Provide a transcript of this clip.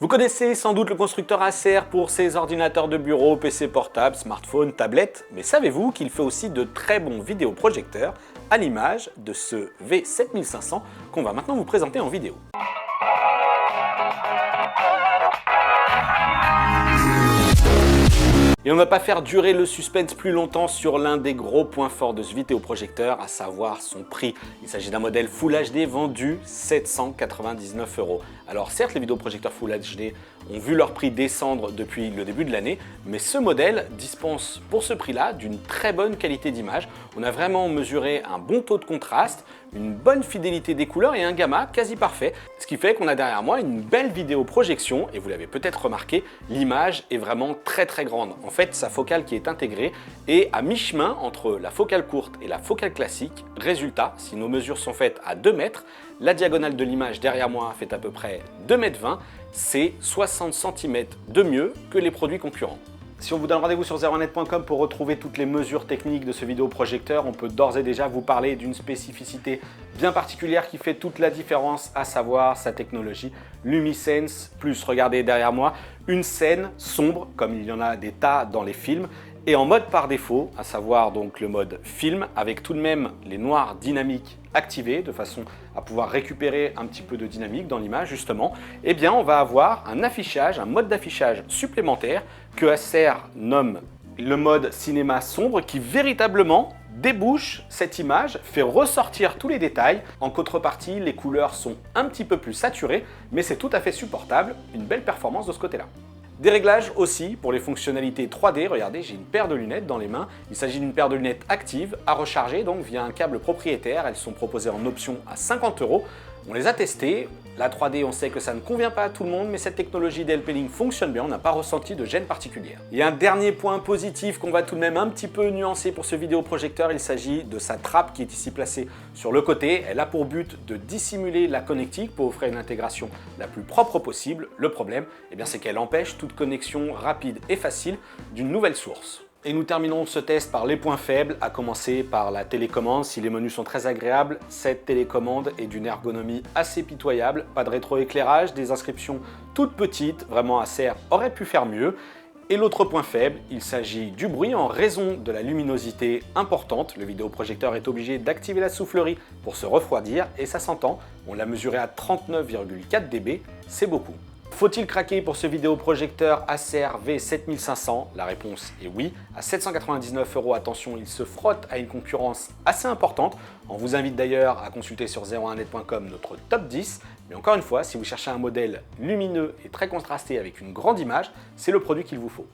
Vous connaissez sans doute le constructeur Acer pour ses ordinateurs de bureau, PC portables, smartphones, tablettes, mais savez-vous qu'il fait aussi de très bons vidéoprojecteurs à l'image de ce V7500 qu'on va maintenant vous présenter en vidéo. Et on ne va pas faire durer le suspense plus longtemps sur l'un des gros points forts de ce vidéoprojecteur, à savoir son prix. Il s'agit d'un modèle Full HD vendu 799 €. Alors certes, les vidéoprojecteurs Full HD ont vu leur prix descendre depuis le début de l'année, mais ce modèle dispense pour ce prix-là d'une très bonne qualité d'image. On a vraiment mesuré un bon taux de contraste, une bonne fidélité des couleurs et un gamma quasi parfait, ce qui fait qu'on a derrière moi une belle vidéoprojection et vous l'avez peut-être remarqué, l'image est vraiment très grande. En fait, sa focale qui est intégrée est à mi-chemin entre la focale courte et la focale classique. Résultat, si nos mesures sont faites à 2 mètres, la diagonale de l'image derrière moi fait à peu près 2,20 m, c'est 60 cm de mieux que les produits concurrents. Si on vous donne rendez-vous sur 01net.com pour retrouver toutes les mesures techniques de ce vidéoprojecteur, on peut d'ores et déjà vous parler d'une spécificité bien particulière qui fait toute la différence, à savoir sa technologie LumiSense+. Regardez derrière moi, une scène sombre, comme il y en a des tas dans les films, et en mode par défaut, à savoir donc le mode film, avec tout de même les noirs dynamiques activés, de façon à pouvoir récupérer un petit peu de dynamique dans l'image justement, eh bien on va avoir un affichage, un mode d'affichage supplémentaire que Acer nomme le mode cinéma sombre, qui véritablement débouche cette image, fait ressortir tous les détails. En contrepartie, les couleurs sont un petit peu plus saturées, mais c'est tout à fait supportable, une belle performance de ce côté-là. Des réglages aussi pour les fonctionnalités 3D. Regardez, j'ai une paire de lunettes dans les mains. Il s'agit d'une paire de lunettes actives à recharger donc via un câble propriétaire. Elles sont proposées en option à 50 €. On les a testées. La 3D, on sait que ça ne convient pas à tout le monde, mais cette technologie DLP-Link fonctionne bien, on n'a pas ressenti de gêne particulière. Il y a un dernier point positif qu'on va tout de même un petit peu nuancer pour ce vidéoprojecteur. Il s'agit de sa trappe qui est ici placée sur le côté. Elle a pour but de dissimuler la connectique pour offrir une intégration la plus propre possible. Le problème, c'est qu'elle empêche toute connexion rapide et facile d'une nouvelle source. Et nous terminons ce test par les points faibles, à commencer par la télécommande. Si les menus sont très agréables, cette télécommande est d'une ergonomie assez pitoyable. Pas de rétroéclairage, des inscriptions toutes petites, vraiment Acer aurait pu faire mieux. Et l'autre point faible, il s'agit du bruit en raison de la luminosité importante. Le vidéoprojecteur est obligé d'activer la soufflerie pour se refroidir et ça s'entend. On l'a mesuré à 39,4 dB, c'est beaucoup. Faut-il craquer pour ce vidéoprojecteur Acer V7500? La réponse est oui. À 799 €, attention, il se frotte à une concurrence assez importante. On vous invite d'ailleurs à consulter sur 01net.com notre top 10. Mais encore une fois, si vous cherchez un modèle lumineux et très contrasté avec une grande image, c'est le produit qu'il vous faut.